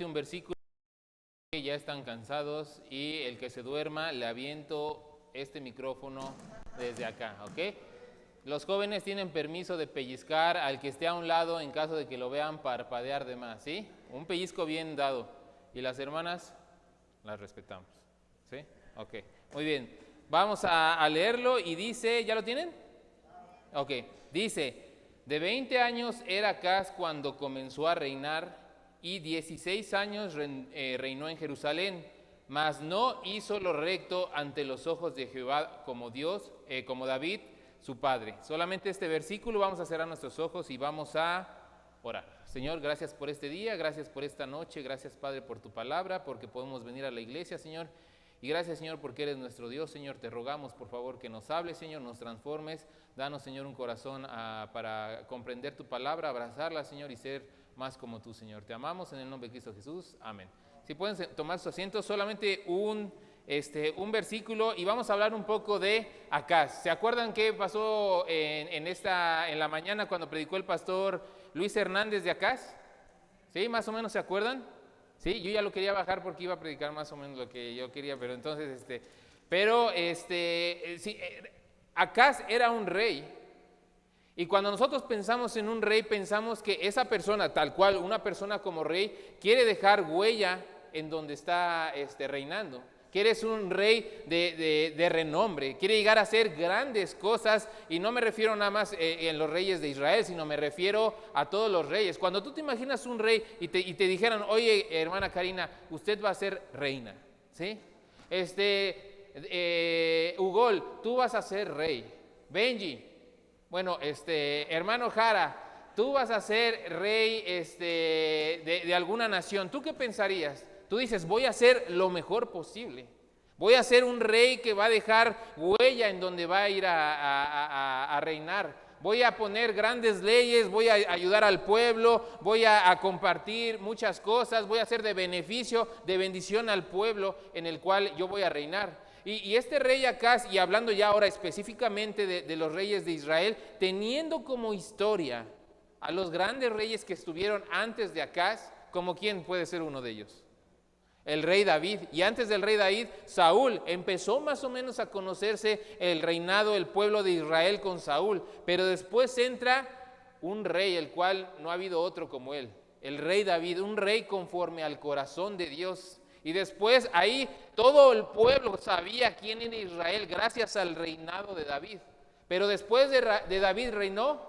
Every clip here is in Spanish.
Un versículo, que ya están cansados, y el que se duerma le aviento este micrófono desde acá, ¿ok? Los jóvenes tienen permiso de pellizcar al que esté a un lado en caso de que lo vean parpadear de más, ¿sí? Un pellizco bien dado. Y las hermanas las respetamos, ¿sí? Ok, muy bien. Vamos a leerlo y dice, ¿ya lo tienen? Ok, dice, de 20 años era Acaz cuando comenzó a reinar, y 16 años reinó en Jerusalén, mas no hizo lo recto ante los ojos de Jehová como como David, su padre. Solamente este versículo, vamos a cerrar nuestros ojos y vamos a orar. Señor, gracias por este día, gracias por esta noche, gracias Padre por tu palabra, porque podemos venir a la iglesia, Señor. Y gracias, Señor, porque eres nuestro Dios, Señor. Te rogamos, por favor, que nos hables, Señor, nos transformes. Danos, Señor, un corazón para comprender tu palabra, abrazarla, Señor, y ser más como tú, Señor. Te amamos en el nombre de Cristo Jesús. Amén. Si pueden tomar sus asientos, solamente un versículo, y vamos a hablar un poco de Acaz. ¿Se acuerdan qué pasó en la mañana cuando predicó el pastor Luis Hernández de Acaz? ¿Sí? ¿Más o menos se acuerdan? Sí, yo ya lo quería bajar porque iba a predicar más o menos lo que yo quería, pero entonces, sí, Acaz era un rey. Y cuando nosotros pensamos en un rey, pensamos que esa persona, tal cual, una persona como rey, quiere dejar huella en donde está reinando. Quiere ser un rey de renombre, quiere llegar a hacer grandes cosas, y no me refiero nada más en los reyes de Israel, sino me refiero a todos los reyes. Cuando tú te imaginas un rey y te dijeran, oye, hermana Karina, usted va a ser reina, ¿sí? Ugol, tú vas a ser rey. Benji, bueno, hermano Jara, tú vas a ser rey de alguna nación. ¿Tú qué pensarías? Tú dices, voy a hacer lo mejor posible. Voy a ser un rey que va a dejar huella en donde va a ir a reinar. Voy a poner grandes leyes, voy a ayudar al pueblo, voy a compartir muchas cosas, voy a hacer de beneficio, de bendición al pueblo en el cual yo voy a reinar. Y este rey Acaz, y hablando ya ahora específicamente de los reyes de Israel, teniendo como historia a los grandes reyes que estuvieron antes de Acaz, ¿como quién puede ser uno de ellos? El rey David. Y antes del rey David, Saúl. Empezó más o menos a conocerse el reinado del pueblo de Israel con Saúl, pero después entra un rey, el cual no ha habido otro como él, el rey David, un rey conforme al corazón de Dios. Y después ahí todo el pueblo sabía quién era Israel gracias al reinado de David. Pero después de David reinó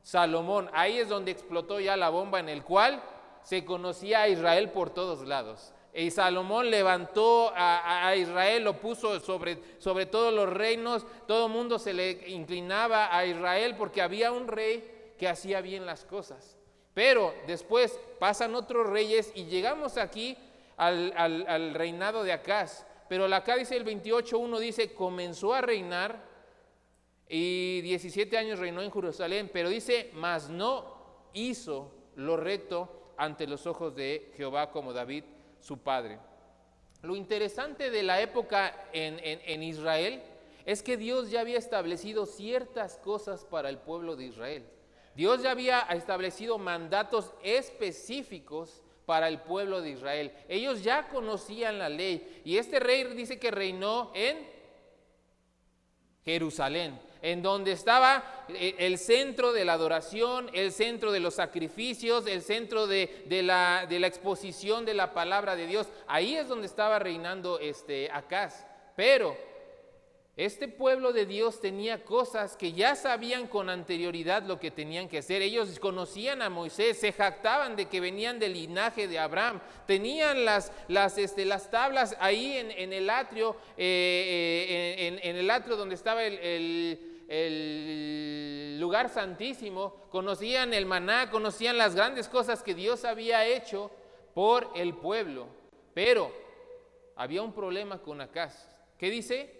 Salomón. Ahí es donde explotó ya la bomba, en el cual se conocía a Israel por todos lados. Y Salomón levantó a Israel, lo puso sobre todos los reinos. Todo el mundo se le inclinaba a Israel porque había un rey que hacía bien las cosas. Pero después pasan otros reyes y llegamos aquí al reinado de Acaz. Pero acá dice el 28:1, dice, comenzó a reinar y 17 años reinó en Jerusalén, pero dice, mas no hizo lo recto ante los ojos de Jehová como David, su padre. Lo interesante de la época en Israel es que Dios ya había establecido ciertas cosas para el pueblo de Israel. Dios ya había establecido mandatos específicos para el pueblo de Israel. Ellos ya conocían la ley, y este rey dice que reinó en Jerusalén, en donde estaba el centro de la adoración, el centro de los sacrificios, el centro de la exposición de la palabra de Dios. Ahí es donde estaba reinando Acaz. Pero este pueblo de Dios tenía cosas que ya sabían con anterioridad lo que tenían que hacer. Ellos conocían a Moisés, se jactaban de que venían del linaje de Abraham. Tenían las tablas ahí en el atrio, en el atrio donde estaba el lugar santísimo. Conocían el maná, conocían las grandes cosas que Dios había hecho por el pueblo. Pero había un problema con Acaz. ¿Qué dice?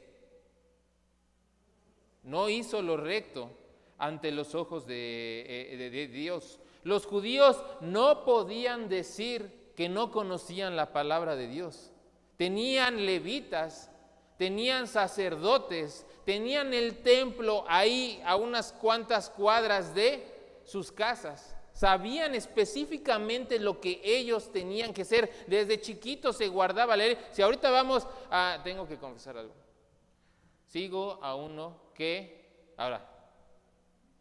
No hizo lo recto ante los ojos de Dios. Los judíos no podían decir que no conocían la palabra de Dios. Tenían levitas, tenían sacerdotes, tenían el templo ahí a unas cuantas cuadras de sus casas. Sabían específicamente lo que ellos tenían que hacer. Desde chiquitos se guardaba la ley. Si ahorita vamos a... Tengo que confesar algo. Sigo a uno que... Ahora,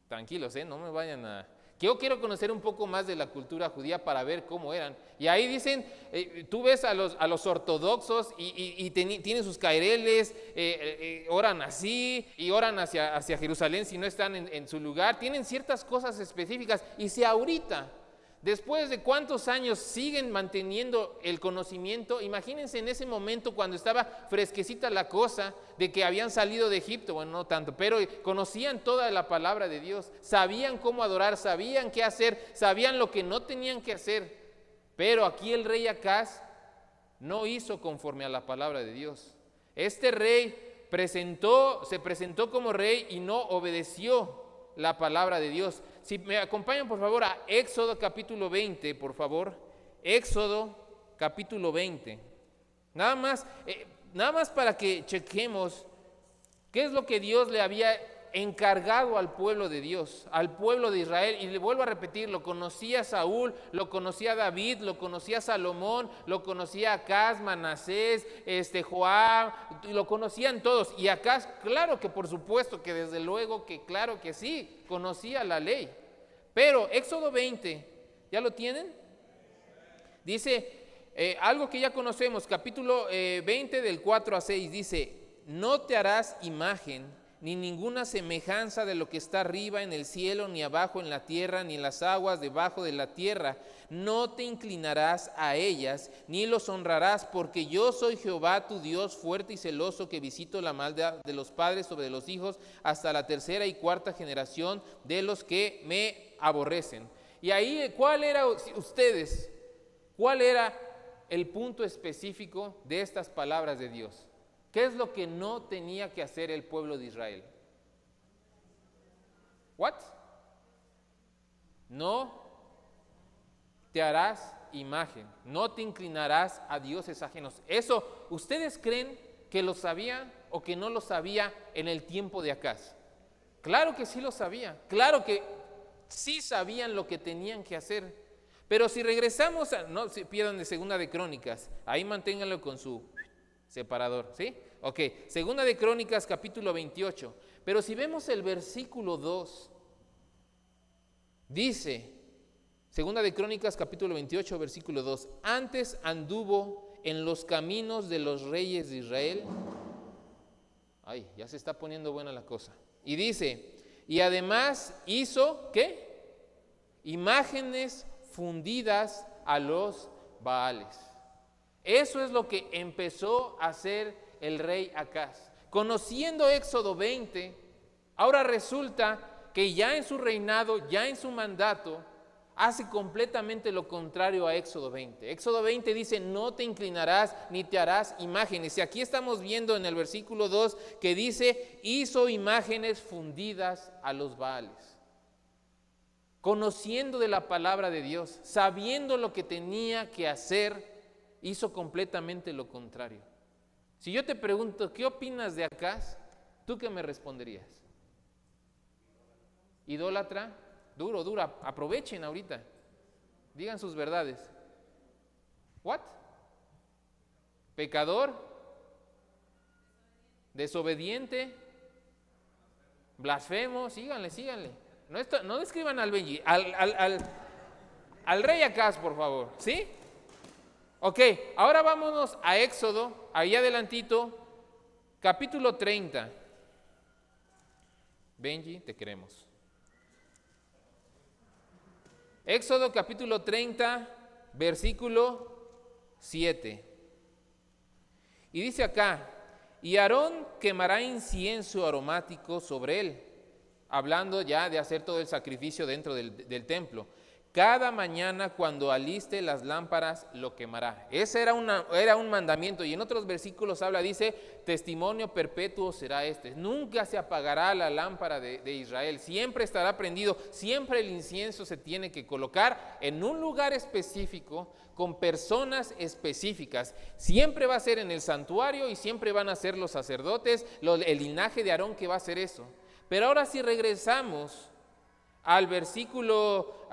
tranquilos, no me vayan a... Yo quiero conocer un poco más de la cultura judía para ver cómo eran. Y ahí dicen, tú ves a los ortodoxos y tienen sus caireles, oran así y oran hacia Jerusalén si no están en su lugar. Tienen ciertas cosas específicas. Y si ahorita, después de cuántos años siguen manteniendo el conocimiento, imagínense en ese momento cuando estaba fresquecita la cosa de que habían salido de Egipto, bueno, no tanto, pero conocían toda la palabra de Dios, sabían cómo adorar, sabían qué hacer, sabían lo que no tenían que hacer, pero aquí el rey Acaz no hizo conforme a la palabra de Dios. Este rey se presentó como rey y no obedeció la palabra de Dios. Si me acompañan por favor a Éxodo capítulo 20, por favor. Éxodo capítulo 20. Nada más para que chequemos qué es lo que Dios le había encargado al pueblo de Dios, al pueblo de Israel. Y le vuelvo a repetir, lo conocía Saúl, lo conocía David, lo conocía Salomón, lo conocía Acaz, Manasés, Joab, lo conocían todos. Y Acaz, claro que por supuesto que desde luego que claro que sí, conocía la ley. Pero Éxodo 20, ¿ya lo tienen? Dice algo que ya conocemos, capítulo 20 del 4 a 6, dice: no te harás imagen ni ninguna semejanza de lo que está arriba en el cielo, ni abajo en la tierra, ni en las aguas debajo de la tierra. No te inclinarás a ellas, ni los honrarás, porque yo soy Jehová tu Dios, fuerte y celoso, que visito la maldad de los padres sobre los hijos, hasta la tercera y cuarta generación de los que me aborrecen. Y ahí, ¿cuál era el punto específico de estas palabras de Dios? ¿Qué es lo que no tenía que hacer el pueblo de Israel? ¿What? No te harás imagen, no te inclinarás a dioses ajenos. Eso, ¿ustedes creen que lo sabía o que no lo sabía en el tiempo de Acaz? Claro que sí lo sabía, claro que sí sabían lo que tenían que hacer. Pero si regresamos no se pierdan de Segunda de Crónicas, ahí manténganlo con su separador, ¿sí? Ok, Segunda de Crónicas capítulo 28, pero si vemos el versículo 2, dice, Segunda de Crónicas capítulo 28, versículo 2, antes anduvo en los caminos de los reyes de Israel. Ay, ya se está poniendo buena la cosa. Y dice, y además hizo, ¿qué? Imágenes fundidas a los Baales. Eso es lo que empezó a hacer el rey Acaz. Conociendo Éxodo 20, ahora resulta que ya en su reinado, ya en su mandato, hace completamente lo contrario a Éxodo 20. Éxodo 20 dice, no te inclinarás ni te harás imágenes. Y aquí estamos viendo en el versículo 2 que dice, hizo imágenes fundidas a los Baales. Conociendo de la palabra de Dios, sabiendo lo que tenía que hacer, hizo completamente lo contrario. Si yo te pregunto, ¿qué opinas de Acaz? ¿Tú qué me responderías? ¿Idólatra? Duro, aprovechen ahorita. Digan sus verdades. ¿What? ¿Pecador? ¿Desobediente? ¿Blasfemo? Síganle. No describan al Benji, al rey Acaz, por favor, ¿sí? Ok, ahora vámonos a Éxodo, ahí adelantito, capítulo 30. Benji, te queremos. Éxodo capítulo 30, versículo 7. Y dice acá, y Aarón quemará incienso aromático sobre él, hablando ya de hacer todo el sacrificio dentro del templo. Cada mañana cuando aliste las lámparas lo quemará. Ese era un mandamiento, y en otros versículos dice, testimonio perpetuo será este. Nunca se apagará la lámpara de Israel, siempre estará prendido, siempre el incienso se tiene que colocar en un lugar específico, con personas específicas. Siempre va a ser en el santuario y siempre van a ser los sacerdotes, el linaje de Aarón que va a hacer eso. Pero ahora si regresamos al versículo,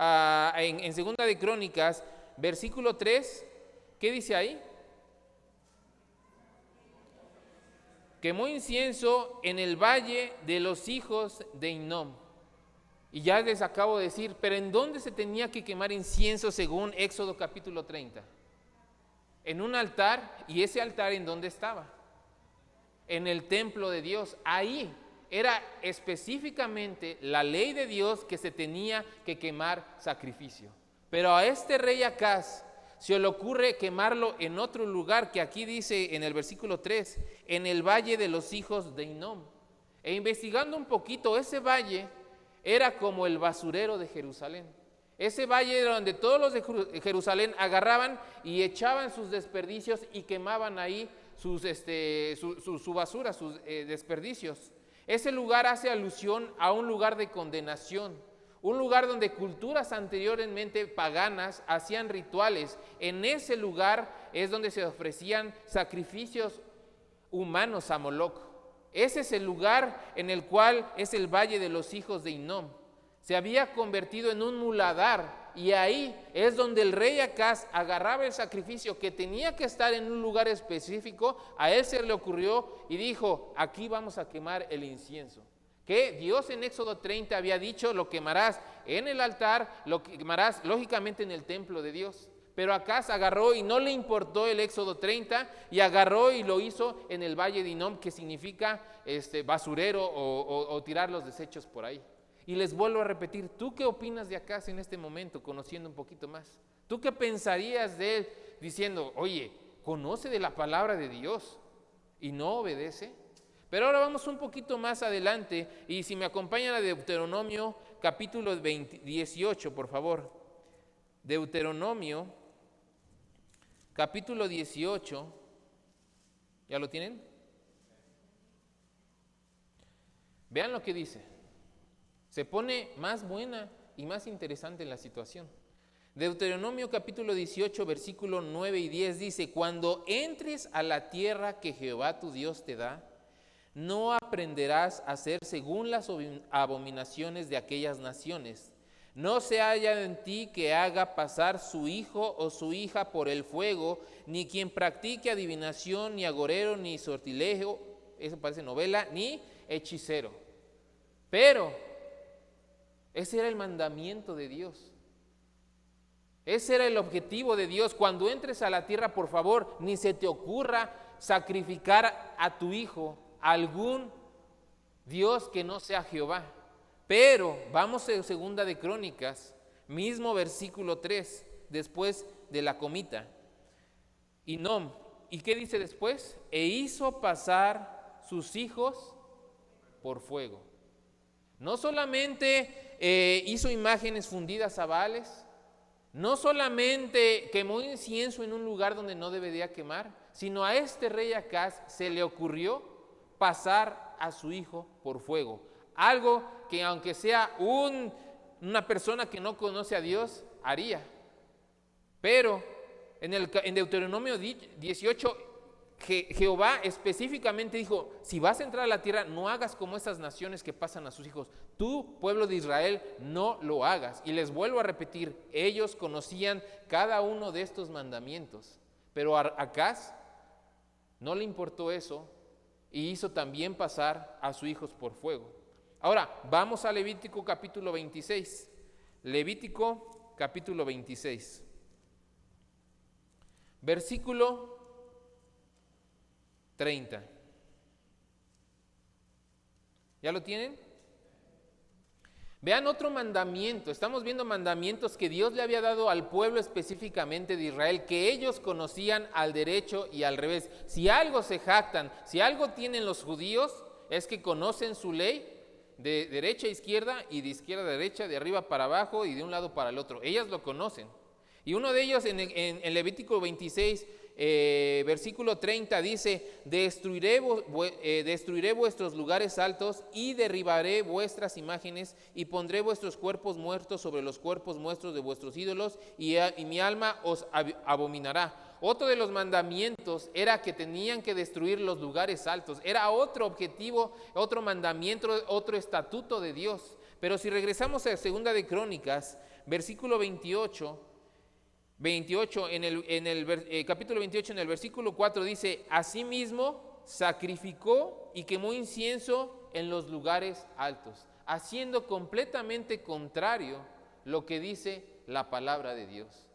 en Segunda de Crónicas, versículo 3, ¿qué dice ahí? Quemó incienso en el valle de los hijos de Hinnom. Y ya les acabo de decir, pero ¿en dónde se tenía que quemar incienso según Éxodo capítulo 30? En un altar. ¿Y ese altar en dónde estaba? En el templo de Dios. Ahí era específicamente la ley de Dios que se tenía que quemar sacrificio. Pero a este rey Acaz se le ocurre quemarlo en otro lugar, que aquí dice en el versículo 3, en el valle de los hijos de Hinnom. E investigando un poquito, ese valle era como el basurero de Jerusalén. Ese valle era donde todos los de Jerusalén agarraban y echaban sus desperdicios y quemaban ahí su basura, sus desperdicios. Ese lugar hace alusión a un lugar de condenación, un lugar donde culturas anteriormente paganas hacían rituales. En ese lugar es donde se ofrecían sacrificios humanos a Moloch. Ese es el lugar en el cual es el valle de los hijos de Hinnom. Se había convertido en un muladar, y ahí es donde el rey Acaz agarraba el sacrificio que tenía que estar en un lugar específico. A él se le ocurrió y dijo: aquí vamos a quemar el incienso. Que Dios en Éxodo 30 había dicho: lo quemarás en el altar, lo quemarás lógicamente en el templo de Dios. Pero Acaz agarró y no le importó el Éxodo 30 y agarró y lo hizo en el valle de Hinnom, que significa basurero o tirar los desechos por ahí. Y les vuelvo a repetir, ¿tú qué opinas de Acaz en este momento, conociendo un poquito más? ¿Tú qué pensarías de él diciendo: oye, conoce de la palabra de Dios y no obedece? Pero ahora vamos un poquito más adelante, y si me acompañan a Deuteronomio capítulo 18, por favor. Deuteronomio capítulo 18, ¿ya lo tienen? Vean lo que dice. Se pone más buena y más interesante la situación. Deuteronomio capítulo 18, versículo 9 y 10 dice: cuando entres a la tierra que Jehová tu Dios te da, no aprenderás a hacer según las abominaciones de aquellas naciones. No se haya en ti que haga pasar su hijo o su hija por el fuego, ni quien practique adivinación, ni agorero, ni sortilegio, eso parece novela, ni hechicero. Pero ese era el mandamiento de Dios. Ese era el objetivo de Dios. Cuando entres a la tierra, por favor, ni se te ocurra sacrificar a tu hijo a algún Dios que no sea Jehová. Pero vamos a Segunda de Crónicas, mismo versículo 3, después de la comita. Hinnom, ¿y qué dice después? E hizo pasar sus hijos por fuego. No solamente hizo imágenes fundidas a Baales, no solamente quemó incienso en un lugar donde no debería quemar, sino a este rey Acaz se le ocurrió pasar a su hijo por fuego. Algo que, aunque sea una persona que no conoce a Dios, haría. Pero en Deuteronomio 18, Jehová específicamente dijo: si vas a entrar a la tierra, no hagas como esas naciones que pasan a sus hijos. Tú, pueblo de Israel, no lo hagas. Y les vuelvo a repetir, ellos conocían cada uno de estos mandamientos. Pero a Acaz no le importó eso y hizo también pasar a sus hijos por fuego. Ahora, vamos a Levítico capítulo 26. Levítico capítulo 26. Versículo 30. ¿Ya lo tienen? Vean otro mandamiento. Estamos viendo mandamientos que Dios le había dado al pueblo específicamente de Israel, que ellos conocían al derecho y al revés. Si algo se jactan, si algo tienen los judíos, es que conocen su ley de derecha a izquierda y de izquierda a derecha, de arriba para abajo y de un lado para el otro. Ellas lo conocen. Y uno de ellos en Levítico 26, versículo 30 dice: destruiré vuestros lugares altos y derribaré vuestras imágenes y pondré vuestros cuerpos muertos sobre los cuerpos muertos de vuestros ídolos y mi alma os abominará. Otro de los mandamientos era que tenían que destruir los lugares altos. Era otro objetivo, otro mandamiento, otro estatuto de Dios. Pero si regresamos a Segunda de Crónicas, versículo 28, capítulo 28, en el versículo 4 dice: asimismo sacrificó y quemó incienso en los lugares altos, haciendo completamente contrario lo que dice la palabra de Dios.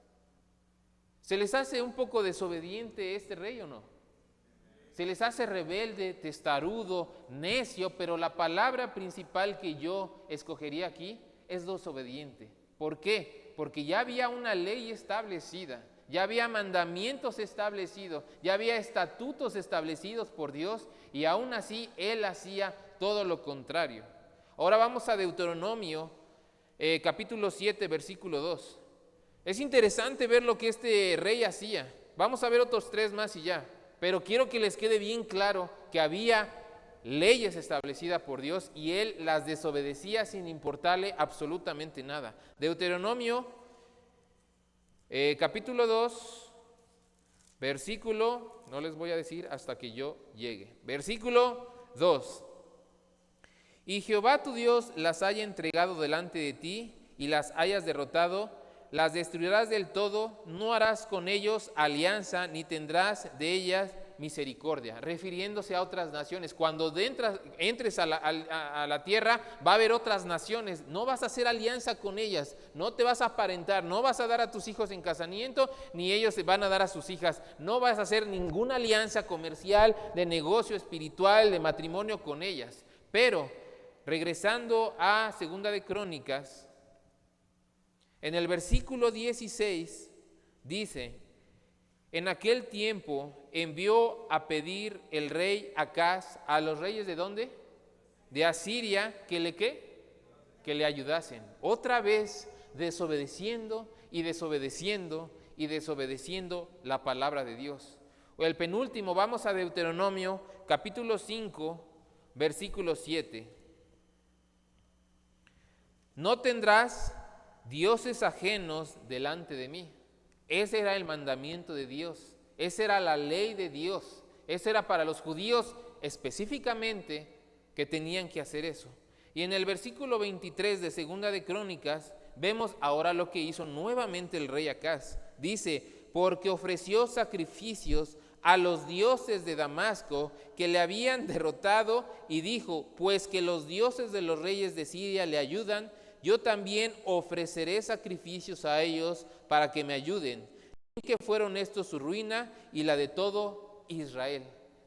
¿Se les hace un poco desobediente este rey o no? Se les hace rebelde, testarudo, necio, pero la palabra principal que yo escogería aquí es desobediente. ¿Por qué? Porque ya había una ley establecida, ya había mandamientos establecidos, ya había estatutos establecidos por Dios, y aún así él hacía todo lo contrario. Ahora vamos a Deuteronomio, capítulo 7, versículo 2. Es interesante ver lo que este rey hacía. Vamos a ver otros 3 más y ya. Pero quiero que les quede bien claro que había leyes establecidas por Dios y él las desobedecía sin importarle absolutamente nada. Deuteronomio, capítulo 2, versículo, no les voy a decir hasta que yo llegue. Versículo 2. Y Jehová tu Dios las haya entregado delante de ti y las hayas derrotado, las destruirás del todo, no harás con ellos alianza, ni tendrás de ellas misericordia, refiriéndose a otras naciones. Cuando entres a la tierra, va a haber otras naciones, no vas a hacer alianza con ellas, no te vas a aparentar, no vas a dar a tus hijos en casamiento, ni ellos se van a dar a sus hijas, no vas a hacer ninguna alianza comercial, de negocio espiritual, de matrimonio con ellas. Pero, regresando a Segunda de Crónicas, en el versículo 16 dice: en aquel tiempo envió a pedir el rey Acaz a los reyes ¿de dónde? De Asiria, que le ayudasen. Otra vez desobedeciendo y desobedeciendo y desobedeciendo la palabra de Dios. O el penúltimo, vamos a Deuteronomio capítulo 5, versículo 7. No tendrás dioses ajenos delante de mí. Ese era el mandamiento de Dios, esa era la ley de Dios, esa era para los judíos específicamente que tenían que hacer eso. Y en el versículo 23 de Segunda de Crónicas vemos ahora lo que hizo nuevamente el rey Acaz. Dice: porque ofreció sacrificios a los dioses de Damasco que le habían derrotado, y dijo: pues que los dioses de los reyes de Siria le ayudan, yo también ofreceré sacrificios a ellos para que me ayuden. Y que fueron estos su ruina y la de todo Israel.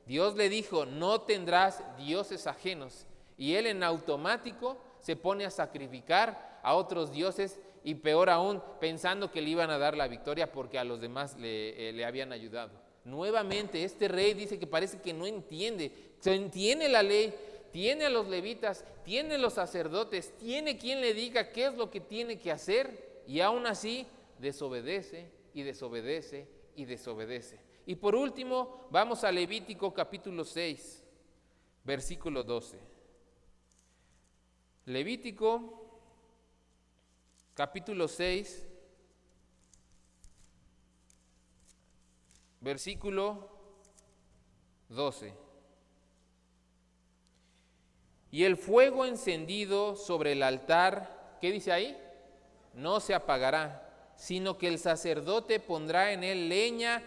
Dios le dijo: no tendrás dioses ajenos. Y él en automático se pone a sacrificar a otros dioses, y peor aún, pensando que le iban a dar la victoria porque a los demás le habían ayudado. Nuevamente este rey dice que parece que no entiende. Tiene la ley, tiene a los levitas, tiene los sacerdotes, tiene quien le diga qué es lo que tiene que hacer, y aún así desobedece y desobedece y desobedece. Y por último, vamos a Levítico capítulo 6, versículo 12. Levítico capítulo 6, versículo 12. Y el fuego encendido sobre el altar, ¿qué dice ahí? No se apagará, sino que el sacerdote pondrá en él leña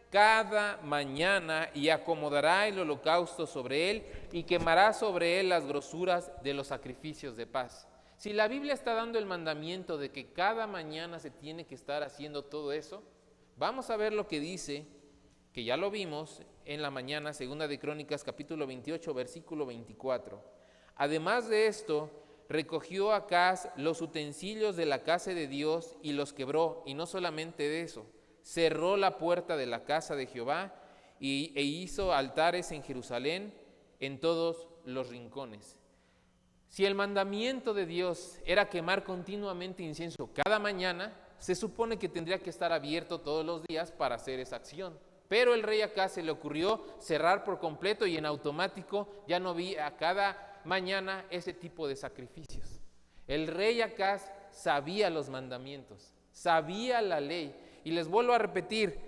cada mañana y acomodará el holocausto sobre él y quemará sobre él las grosuras de los sacrificios de paz. Si la Biblia está dando el mandamiento de que cada mañana se tiene que estar haciendo todo eso, vamos a ver lo que dice, que ya lo vimos en la mañana, Segunda de Crónicas capítulo 28, versículo 24. Además de esto, recogió Acaz los utensilios de la casa de Dios y los quebró, y no solamente de eso, cerró la puerta de la casa de Jehová e hizo altares en Jerusalén en todos los rincones. Si el mandamiento de Dios era quemar continuamente incienso cada mañana, se supone que tendría que estar abierto todos los días para hacer esa acción. Pero el rey Acaz se le ocurrió cerrar por completo, y en automático ya no vi a cada mañana ese tipo de sacrificios. El rey Acaz sabía los mandamientos, sabía la ley, y les vuelvo a repetir,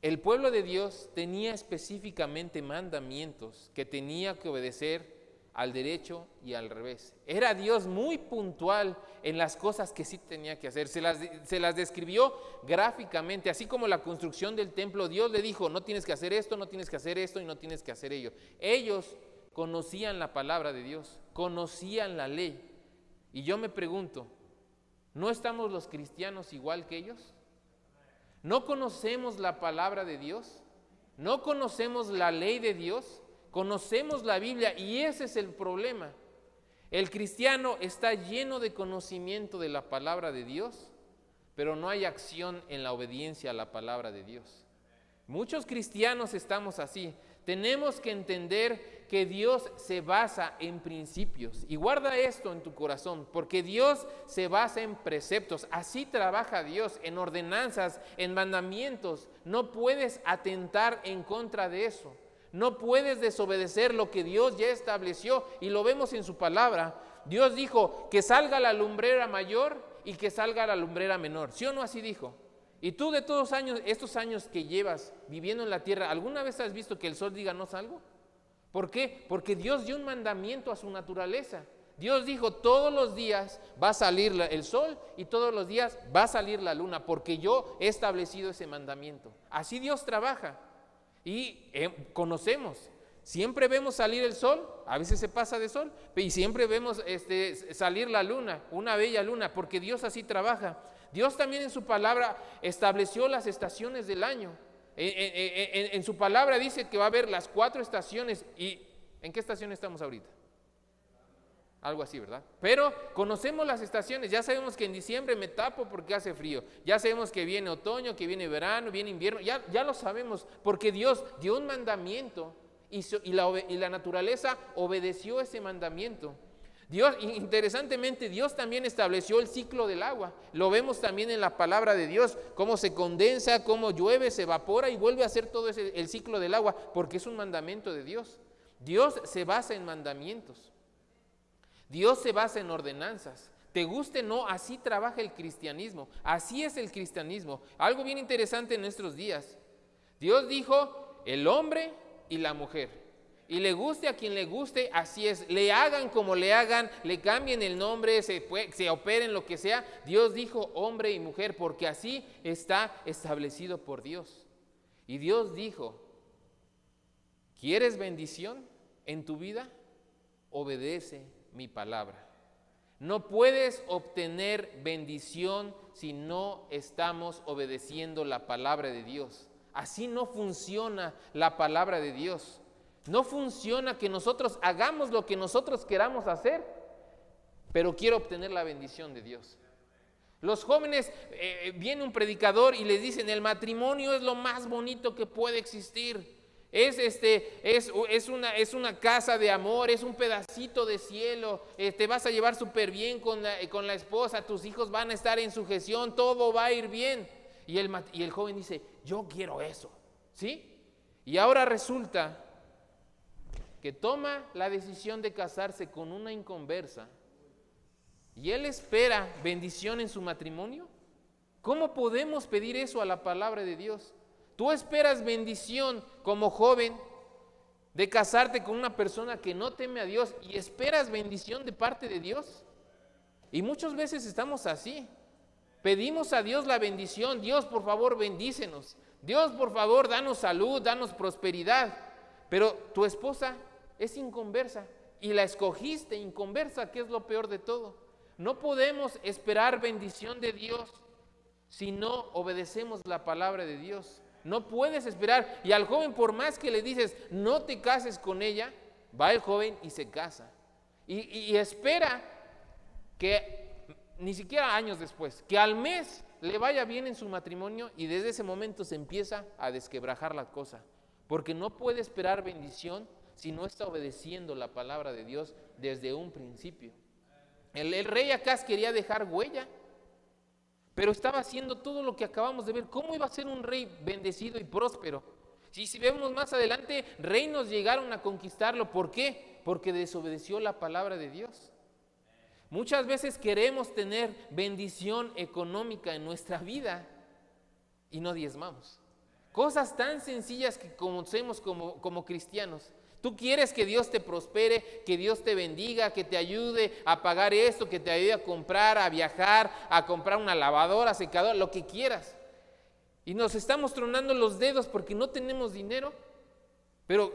el pueblo de Dios tenía específicamente mandamientos que tenía que obedecer al derecho y al revés. Era Dios muy puntual en las cosas que sí tenía que hacer. Se las describió gráficamente, así como la construcción del templo. Dios le dijo, no tienes que hacer esto, no tienes que hacer esto y no tienes que hacer ello. Ellos conocían la palabra de Dios, conocían la ley. Y yo me pregunto, ¿no estamos los cristianos igual que ellos? ¿No conocemos la palabra de Dios? ¿No conocemos la ley de Dios? Conocemos la Biblia y ese es el problema. El cristiano está lleno de conocimiento de la palabra de Dios, pero no hay acción en la obediencia a la palabra de Dios. Muchos cristianos estamos así. Tenemos que entender que Dios se basa en principios. Y guarda esto en tu corazón, porque Dios se basa en preceptos. Así trabaja Dios, en ordenanzas, en mandamientos. No puedes atentar en contra de eso. No puedes desobedecer lo que Dios ya estableció y lo vemos en su palabra. Dios dijo que salga la lumbrera mayor y que salga la lumbrera menor. ¿Sí o no así dijo? Y tú de todos estos años que llevas viviendo en la tierra, ¿alguna vez has visto que el sol diga no salgo? ¿Por qué? Porque Dios dio un mandamiento a su naturaleza. Dios dijo todos los días va a salir el sol y todos los días va a salir la luna, porque yo he establecido ese mandamiento. Así Dios trabaja. Y conocemos, siempre vemos salir el sol, a veces se pasa de sol, y siempre vemos salir la luna, una bella luna, porque Dios así trabaja. Dios también en su palabra estableció las estaciones del año. En su palabra dice que va a haber las 4 estaciones. ¿Y en qué estación estamos ahorita? Algo así, ¿verdad? Pero conocemos las estaciones, ya sabemos que en diciembre me tapo porque hace frío, ya sabemos que viene otoño, que viene verano, viene invierno, ya lo sabemos, porque Dios dio un mandamiento y la naturaleza obedeció ese mandamiento. Dios, interesantemente, Dios también estableció el ciclo del agua. Lo vemos también en la palabra de Dios, cómo se condensa, cómo llueve, se evapora y vuelve a hacer todo el ciclo del agua, porque es un mandamiento de Dios. Dios se basa en mandamientos. Dios se basa en ordenanzas. Te guste o no, así trabaja el cristianismo. Así es el cristianismo. Algo bien interesante en nuestros días. Dios dijo el hombre y la mujer. Y le guste a quien le guste, así es. Le hagan como le hagan, le cambien el nombre, se operen lo que sea. Dios dijo hombre y mujer porque así está establecido por Dios. Y Dios dijo, ¿quieres bendición en tu vida? Obedece mi palabra. No puedes obtener bendición si no estamos obedeciendo la palabra de Dios. Así no funciona la palabra de Dios. No funciona que nosotros hagamos lo que nosotros queramos hacer, pero quiero obtener la bendición de Dios. Los jóvenes, viene un predicador y les dicen, el matrimonio es lo más bonito que puede existir. Es una casa de amor, es un pedacito de cielo, te vas a llevar súper bien con la esposa, tus hijos van a estar en sujeción, todo va a ir bien. Y el joven dice, yo quiero eso, ¿sí? Y ahora resulta que toma la decisión de casarse con una inconversa y él espera bendición en su matrimonio. ¿Cómo podemos pedir eso a la palabra de Dios? Tú esperas bendición como joven de casarte con una persona que no teme a Dios y esperas bendición de parte de Dios. Y muchas veces estamos así. Pedimos a Dios la bendición. Dios, por favor, bendícenos. Dios, por favor, danos salud, danos prosperidad. Pero tu esposa es inconversa y la escogiste inconversa, que es lo peor de todo. No podemos esperar bendición de Dios si no obedecemos la palabra de Dios. No puedes esperar. Y al joven, por más que le dices, no te cases con ella, va el joven y se casa. Y espera que, ni siquiera años después, que al mes le vaya bien en su matrimonio y desde ese momento se empieza a desquebrajar la cosa. Porque no puede esperar bendición si no está obedeciendo la palabra de Dios desde un principio. El rey Acaz quería dejar huella, pero estaba haciendo todo lo que acabamos de ver. ¿Cómo iba a ser un rey bendecido y próspero? Si vemos más adelante, reinos llegaron a conquistarlo. ¿Por qué? Porque desobedeció la palabra de Dios. Muchas veces queremos tener bendición económica en nuestra vida y no diezmamos. Cosas tan sencillas que conocemos como cristianos. Tú quieres que Dios te prospere, que Dios te bendiga, que te ayude a pagar esto, que te ayude a comprar, a viajar, a comprar una lavadora, secadora, lo que quieras. Y nos estamos tronando los dedos porque no tenemos dinero. Pero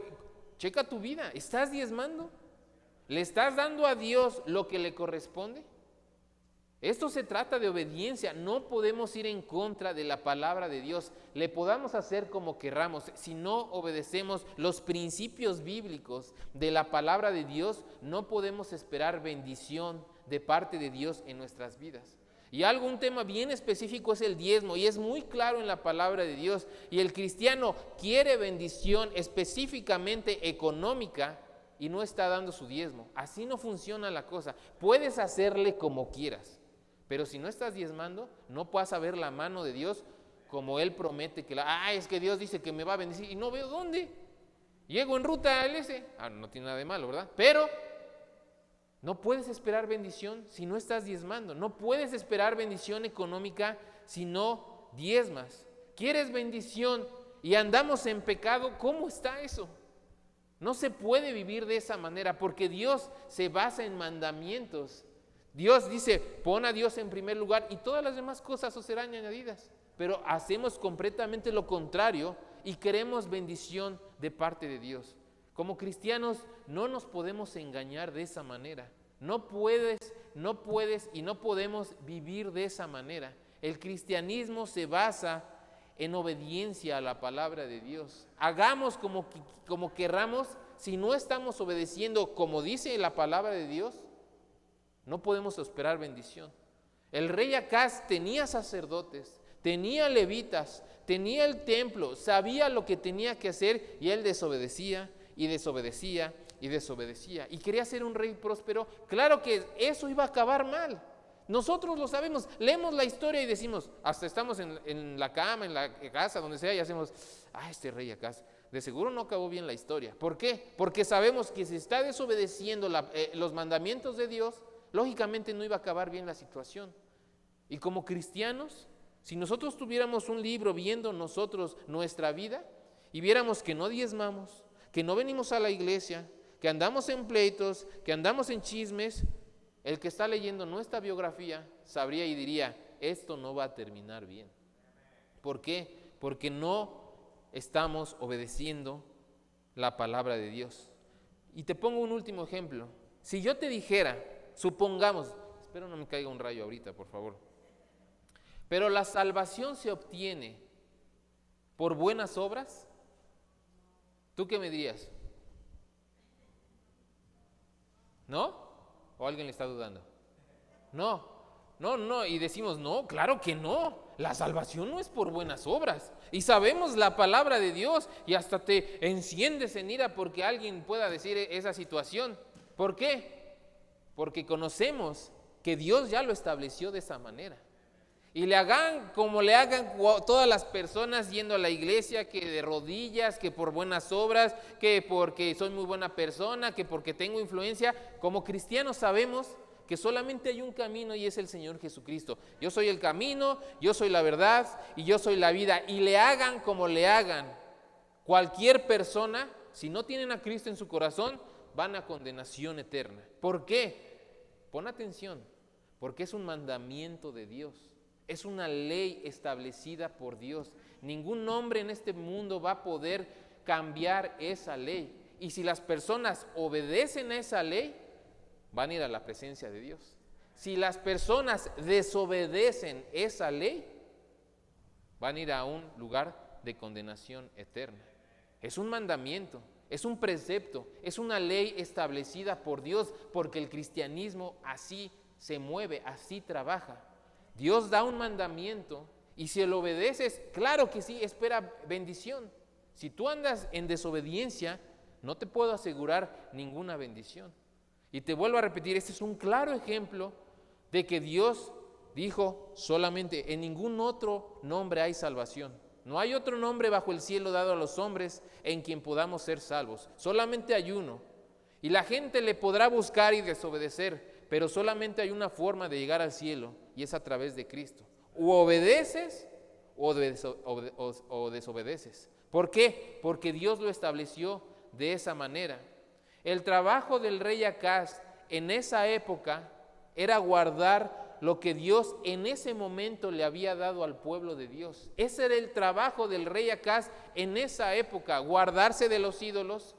checa tu vida, ¿estás diezmando? ¿Le estás dando a Dios lo que le corresponde? Esto se trata de obediencia, no podemos ir en contra de la palabra de Dios. Le podamos hacer como querramos, si no obedecemos los principios bíblicos de la palabra de Dios, no podemos esperar bendición de parte de Dios en nuestras vidas. Y un tema bien específico es el diezmo, y es muy claro en la palabra de Dios. Y el cristiano quiere bendición específicamente económica y no está dando su diezmo. Así no funciona la cosa. Puedes hacerle como quieras, pero si no estás diezmando, no vas a ver la mano de Dios como Él promete que es que Dios dice que me va a bendecir y no veo dónde. Llego en ruta al no tiene nada de malo, ¿verdad? Pero no puedes esperar bendición si no estás diezmando. No puedes esperar bendición económica si no diezmas. ¿Quieres bendición y andamos en pecado? ¿Cómo está eso? No se puede vivir de esa manera porque Dios se basa en mandamientos. Dios dice, pon a Dios en primer lugar y todas las demás cosas os serán añadidas. Pero hacemos completamente lo contrario y queremos bendición de parte de Dios. Como cristianos no nos podemos engañar de esa manera. No puedes y no podemos vivir de esa manera. El cristianismo se basa en obediencia a la palabra de Dios. Hagamos como querramos, si no estamos obedeciendo como dice la palabra de Dios, no podemos esperar bendición. El rey Acaz tenía sacerdotes, tenía levitas, tenía el templo, sabía lo que tenía que hacer y él desobedecía y desobedecía y desobedecía. Y quería ser un rey próspero. Claro que eso iba a acabar mal. Nosotros lo sabemos, leemos la historia y decimos, hasta estamos en la cama, en la casa, donde sea, y hacemos, este rey Acaz, de seguro no acabó bien la historia. ¿Por qué? Porque sabemos que si está desobedeciendo los mandamientos de Dios, lógicamente no iba a acabar bien la situación. Y como cristianos, si nosotros tuviéramos un libro viendo nosotros nuestra vida y viéramos que no diezmamos, que no venimos a la iglesia, que andamos en pleitos, que andamos en chismes, el que está leyendo nuestra biografía sabría y diría, esto no va a terminar bien. ¿Por qué? Porque no estamos obedeciendo la palabra de Dios. Y te pongo un último ejemplo. Si yo te dijera, supongamos, espero no me caiga un rayo ahorita, por favor, pero la salvación se obtiene por buenas obras, ¿tú qué me dirías? ¿No? ¿O alguien le está dudando? No, y decimos, no, claro que no, la salvación no es por buenas obras, y sabemos la palabra de Dios, y hasta te enciendes en ira porque alguien pueda decir esa situación. ¿Por qué? Porque conocemos que Dios ya lo estableció de esa manera. Y le hagan como le hagan todas las personas yendo a la iglesia, que de rodillas, que por buenas obras, que porque soy muy buena persona, que porque tengo influencia. Como cristianos sabemos que solamente hay un camino y es el Señor Jesucristo. Yo soy el camino, yo soy la verdad y yo soy la vida. Y le hagan como le hagan cualquier persona, si no tienen a Cristo en su corazón, van a condenación eterna. ¿Por qué? Pon atención, porque es un mandamiento de Dios. Es una ley establecida por Dios. Ningún hombre en este mundo va a poder cambiar esa ley. Y si las personas obedecen a esa ley, van a ir a la presencia de Dios. Si las personas desobedecen esa ley, van a ir a un lugar de condenación eterna. Es un mandamiento, es un precepto, es una ley establecida por Dios, porque el cristianismo así se mueve, así trabaja. Dios da un mandamiento y si lo obedeces, claro que sí, espera bendición. Si tú andas en desobediencia, no te puedo asegurar ninguna bendición. Y te vuelvo a repetir, este es un claro ejemplo de que Dios dijo solamente, en ningún otro nombre hay salvación. No hay otro nombre bajo el cielo dado a los hombres en quien podamos ser salvos. Solamente hay uno. Y la gente le podrá buscar y desobedecer, pero solamente hay una forma de llegar al cielo y es a través de Cristo. O obedeces o desobedeces. ¿Por qué? Porque Dios lo estableció de esa manera. El trabajo del rey Acaz en esa época era guardar lo que Dios en ese momento le había dado al pueblo de Dios. Ese era el trabajo del rey Acaz en esa época, guardarse de los ídolos,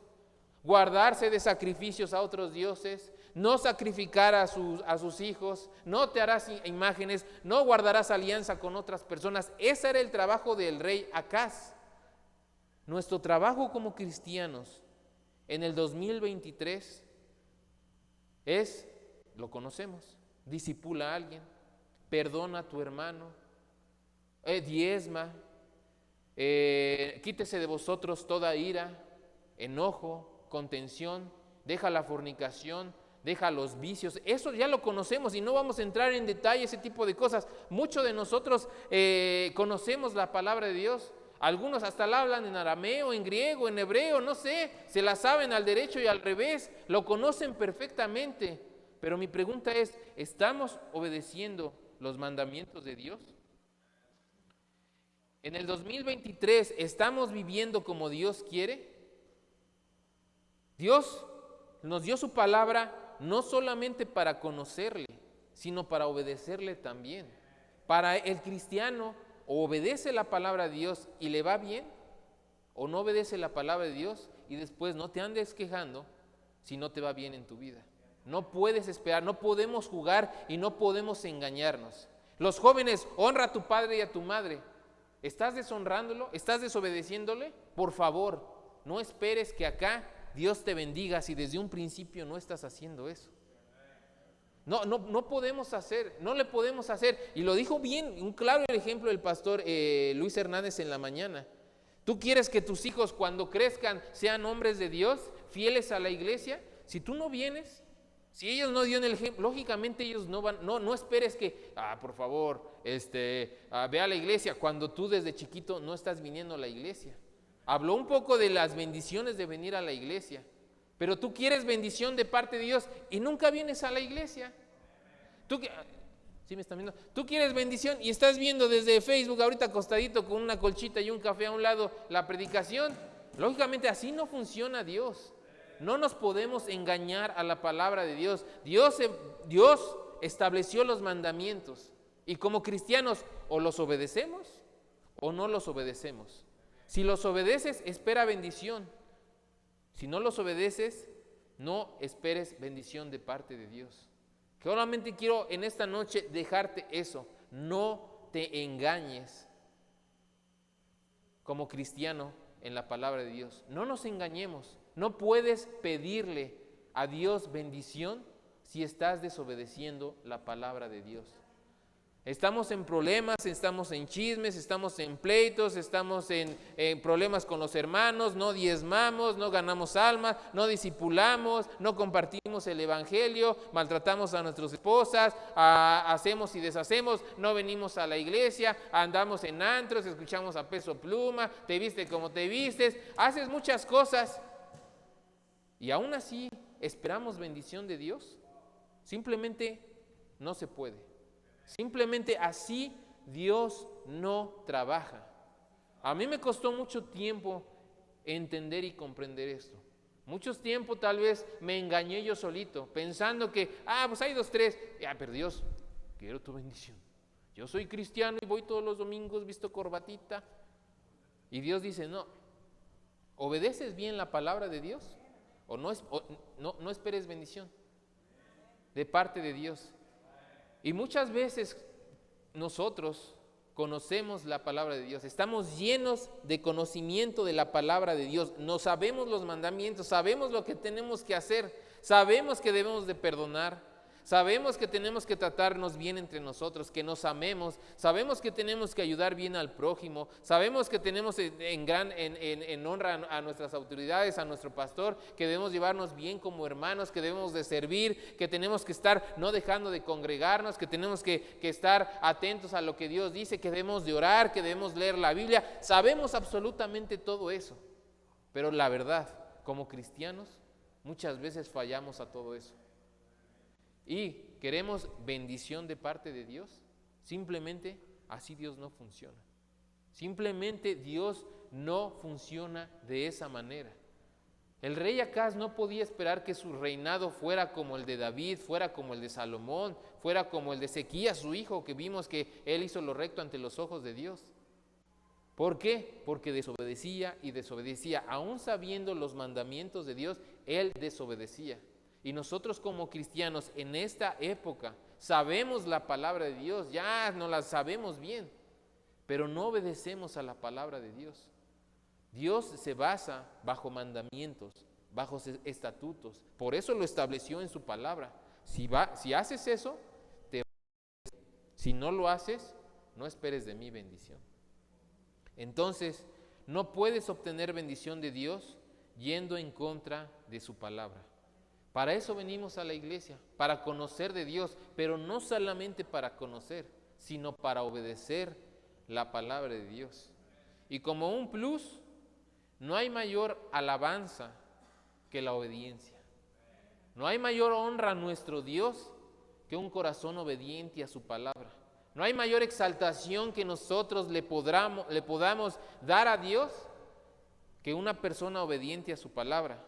guardarse de sacrificios a otros dioses, no sacrificar a sus hijos, no te harás imágenes, no guardarás alianza con otras personas. Ese era el trabajo del rey Acaz. Nuestro trabajo como cristianos en el 2023 es, lo conocemos, discipula a alguien, perdona a tu hermano, diezma, quítese de vosotros toda ira, enojo, contención, deja la fornicación, deja los vicios. Eso ya lo conocemos y no vamos a entrar en detalle ese tipo de cosas. Muchos de nosotros conocemos la palabra de Dios. Algunos hasta la hablan en arameo, en griego, en hebreo, no sé, se la saben al derecho y al revés, lo conocen perfectamente. Pero mi pregunta es, ¿estamos obedeciendo los mandamientos de Dios? En el 2023, ¿estamos viviendo como Dios quiere? Dios nos dio su palabra no solamente para conocerle, sino para obedecerle también. Para el cristiano, o obedece la palabra de Dios y le va bien, o no obedece la palabra de Dios y después no te andes quejando si no te va bien en tu vida. No puedes esperar, no podemos jugar y no podemos engañarnos. Los jóvenes, honra a tu padre y a tu madre. ¿Estás deshonrándolo? ¿Estás desobedeciéndole? Por favor, no esperes que acá Dios te bendiga si desde un principio no estás haciendo eso. No podemos hacer, no le podemos hacer. Y lo dijo bien, un claro ejemplo del pastor Luis Hernández en la mañana. ¿Tú quieres que tus hijos cuando crezcan sean hombres de Dios, fieles a la iglesia? Si tú no vienes, si ellos no dieron el ejemplo, lógicamente ellos no van, no esperes que, por favor, ve a la iglesia cuando tú desde chiquito no estás viniendo a la iglesia. Habló un poco de las bendiciones de venir a la iglesia, pero tú quieres bendición de parte de Dios y nunca vienes a la iglesia. ¿Sí me están viendo? Tú quieres bendición y estás viendo desde Facebook ahorita acostadito con una colchita y un café a un lado la predicación. Lógicamente así no funciona Dios. No nos podemos engañar a la palabra de Dios. Dios estableció los mandamientos y como cristianos o los obedecemos o no los obedecemos. Si los obedeces, espera bendición. Si no los obedeces, no esperes bendición de parte de Dios. Que solamente quiero en esta noche dejarte eso. No te engañes como cristiano en la palabra de Dios. No nos engañemos. No puedes pedirle a Dios bendición si estás desobedeciendo la palabra de Dios. Estamos en problemas, estamos en chismes, estamos en pleitos, estamos en problemas con los hermanos, no diezmamos, no ganamos almas, no discipulamos, no compartimos el evangelio, maltratamos a nuestras esposas, hacemos y deshacemos, no venimos a la iglesia, andamos en antros, escuchamos a Peso Pluma, te viste como te vistes, haces muchas cosas y aún así esperamos bendición de Dios. Simplemente no se puede. Simplemente así Dios no trabaja. A mí me costó mucho tiempo entender y comprender esto. Mucho tiempo tal vez me engañé yo solito, pensando que, pues hay 2, 3, pero Dios, quiero tu bendición. Yo soy cristiano y voy todos los domingos, visto corbatita. Y Dios dice, no, ¿obedeces bien la palabra de Dios? O no esperes bendición de parte de Dios. Y muchas veces nosotros conocemos la palabra de Dios, estamos llenos de conocimiento de la palabra de Dios, no sabemos los mandamientos, sabemos lo que tenemos que hacer, sabemos que debemos de perdonar, sabemos que tenemos que tratarnos bien entre nosotros, que nos amemos, sabemos que tenemos que ayudar bien al prójimo, sabemos que tenemos en honra a nuestras autoridades, a nuestro pastor, que debemos llevarnos bien como hermanos, que debemos de servir, que tenemos que estar no dejando de congregarnos, que tenemos que estar atentos a lo que Dios dice, que debemos de orar, que debemos leer la Biblia. Sabemos absolutamente todo eso, pero la verdad, como cristianos, muchas veces fallamos a todo eso. Y queremos bendición de parte de Dios. Simplemente así Dios no funciona. Simplemente Dios no funciona de esa manera. El rey Acaz no podía esperar que su reinado fuera como el de David, fuera como el de Salomón, fuera como el de Ezequías, su hijo, que vimos que él hizo lo recto ante los ojos de Dios. ¿Por qué? Porque desobedecía y desobedecía. Aún sabiendo los mandamientos de Dios, él desobedecía. Y nosotros como cristianos en esta época sabemos la palabra de Dios, ya no la sabemos bien, pero no obedecemos a la palabra de Dios. Dios se basa bajo mandamientos, bajo estatutos. Por eso lo estableció en su palabra. Si haces eso, te va. Si no lo haces, no esperes de mí bendición. Entonces, no puedes obtener bendición de Dios yendo en contra de su palabra. Para eso venimos a la iglesia, para conocer de Dios, pero no solamente para conocer, sino para obedecer la palabra de Dios. Y como un plus, no hay mayor alabanza que la obediencia. No hay mayor honra a nuestro Dios que un corazón obediente a su palabra. No hay mayor exaltación que nosotros le podamos dar a Dios que una persona obediente a su palabra.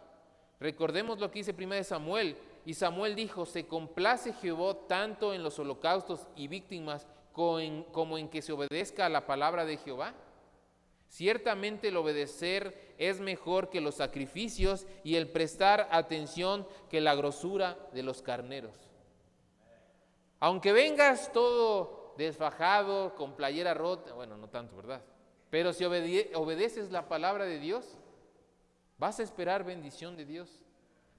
Recordemos lo que dice 1 Samuel. Y Samuel dijo: se complace Jehová tanto en los holocaustos y víctimas como en que se obedezca a la palabra de Jehová. Ciertamente el obedecer es mejor que los sacrificios y el prestar atención que la grosura de los carneros. Aunque vengas todo desfajado, con playera rota, bueno, no tanto, ¿verdad? Pero si obedeces la palabra de Dios, vas a esperar bendición de Dios.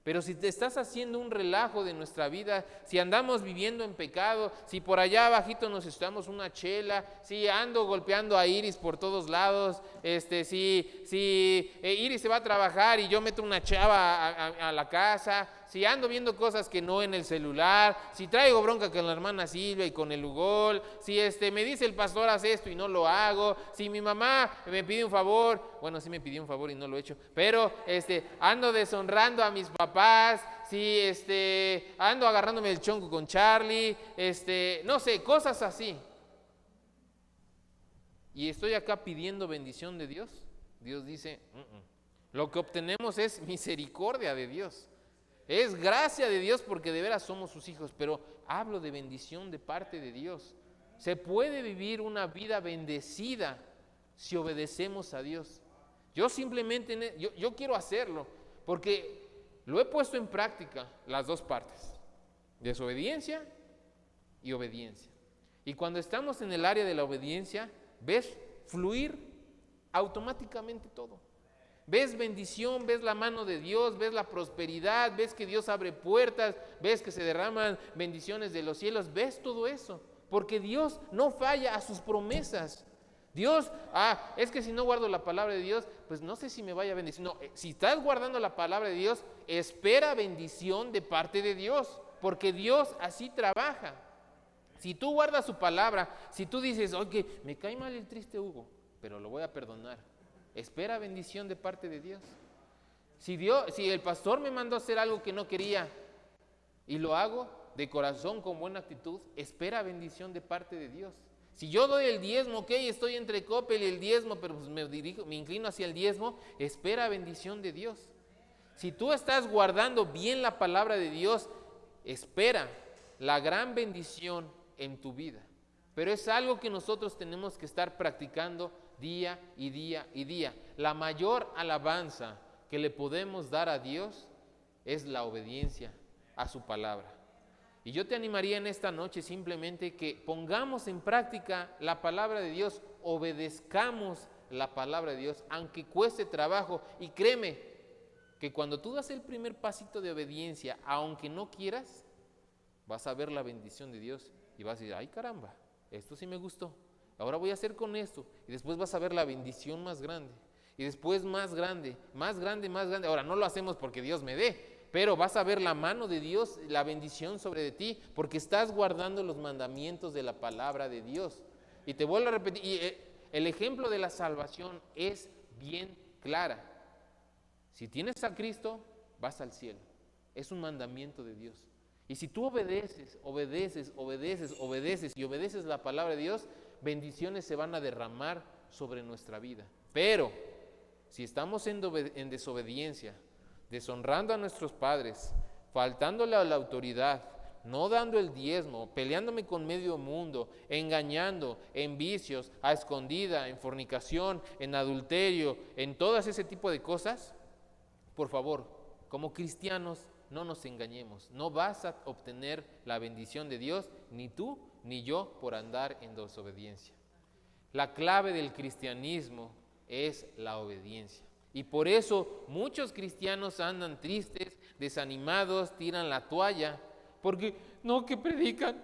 Pero si te estás haciendo un relajo de nuestra vida, si andamos viviendo en pecado, si por allá abajito nos estamos una chela, si ando golpeando a Iris por todos lados, si Iris se va a trabajar y yo meto una chava a la casa, si ando viendo cosas que no en el celular, si traigo bronca con la hermana Silvia y con el Ugol, si me dice el pastor haz esto y no lo hago, si mi mamá me pide un favor, bueno, sí me pidió un favor y no lo he hecho, pero ando deshonrando a mis papás, si ando agarrándome el chonco con Charlie, no sé, cosas así. Y estoy acá pidiendo bendición de Dios. Dios dice, lo que obtenemos es misericordia de Dios. Es gracia de Dios porque de veras somos sus hijos, pero hablo de bendición de parte de Dios. Se puede vivir una vida bendecida si obedecemos a Dios. Yo simplemente, yo quiero hacerlo porque lo he puesto en práctica, las dos partes, desobediencia y obediencia. Y cuando estamos en el área de la obediencia, ves fluir automáticamente todo. Ves bendición, ves la mano de Dios, ves la prosperidad, ves que Dios abre puertas, ves que se derraman bendiciones de los cielos, ves todo eso, porque Dios no falla a sus promesas. Dios, es que si no guardo la palabra de Dios, pues no sé si me vaya a bendecir. No, si estás guardando la palabra de Dios, espera bendición de parte de Dios, porque Dios así trabaja. Si tú guardas su palabra, si tú dices, oye, me cae mal el triste Hugo, pero lo voy a perdonar, espera bendición de parte de Dios. Si el pastor me mandó a hacer algo que no quería y lo hago de corazón con buena actitud, espera bendición de parte de Dios. Si yo doy el diezmo, ok, estoy entre Coppel y el diezmo, pero pues me inclino hacia el diezmo, espera bendición de Dios. Si tú estás guardando bien la palabra de Dios, espera la gran bendición en tu vida. Pero es algo que nosotros tenemos que estar practicando día y día y día. La mayor alabanza que le podemos dar a Dios es la obediencia a su palabra. Y yo te animaría en esta noche simplemente que pongamos en práctica la palabra de Dios, obedezcamos la palabra de Dios, aunque cueste trabajo. Y créeme que cuando tú das el primer pasito de obediencia, aunque no quieras, vas a ver la bendición de Dios y vas a decir, ay caramba, esto sí me gustó, ahora voy a hacer con esto. Y después vas a ver la bendición más grande. Y después más grande, más grande, más grande. Ahora no lo hacemos porque Dios me dé, pero vas a ver la mano de Dios, la bendición sobre de ti, porque estás guardando los mandamientos de la palabra de Dios. Y te vuelvo a repetir, y el ejemplo de la salvación es bien clara. Si tienes a Cristo, vas al cielo. Es un mandamiento de Dios. Y si tú obedeces y obedeces la palabra de Dios, bendiciones se van a derramar sobre nuestra vida. Pero si estamos en desobediencia, deshonrando a nuestros padres, faltándole a la autoridad, no dando el diezmo, peleándome con medio mundo, engañando, en vicios, a escondida, en fornicación, en adulterio, en todas ese tipo de cosas, por favor, como cristianos, no nos engañemos. No vas a obtener la bendición de Dios, ni tú ni yo, por andar en desobediencia. La clave del cristianismo es la obediencia. Y por eso muchos cristianos andan tristes, desanimados, tiran la toalla, porque no que predican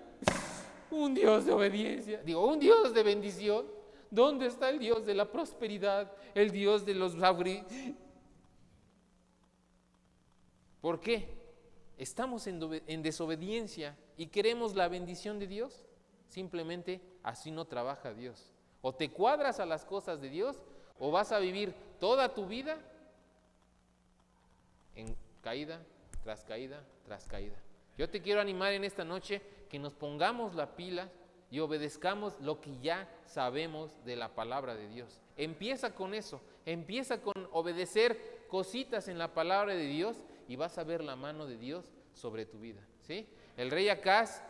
un Dios de obediencia, un Dios de bendición. ¿Dónde está el Dios de la prosperidad, el Dios de los ¿Por qué? Estamos en desobediencia y queremos la bendición de Dios. Simplemente así no trabaja Dios. O te cuadras a las cosas de Dios, o vas a vivir toda tu vida en caída tras caída tras caída. Yo te quiero animar en esta noche que nos pongamos la pila y obedezcamos lo que ya sabemos de la palabra de Dios. Empieza con eso, empieza con obedecer cositas en la palabra de Dios y vas a ver la mano de Dios sobre tu vida, ¿sí? El rey Acaz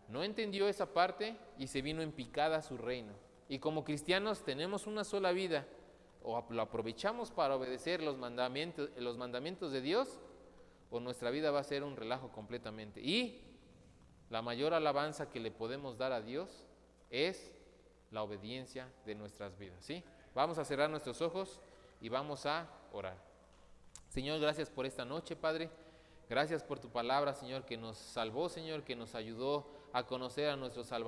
no entendió esa parte y se vino en picada a su reino. Y como cristianos tenemos una sola vida, o lo aprovechamos para obedecer los mandamientos de Dios, o nuestra vida va a ser un relajo completamente. Y la mayor alabanza que le podemos dar a Dios es la obediencia de nuestras vidas, ¿sí? Vamos a cerrar nuestros ojos y vamos a orar. Señor, gracias por esta noche, Padre. Gracias por tu palabra, Señor, que nos salvó, Señor, que nos ayudó a conocer a nuestro Salvador.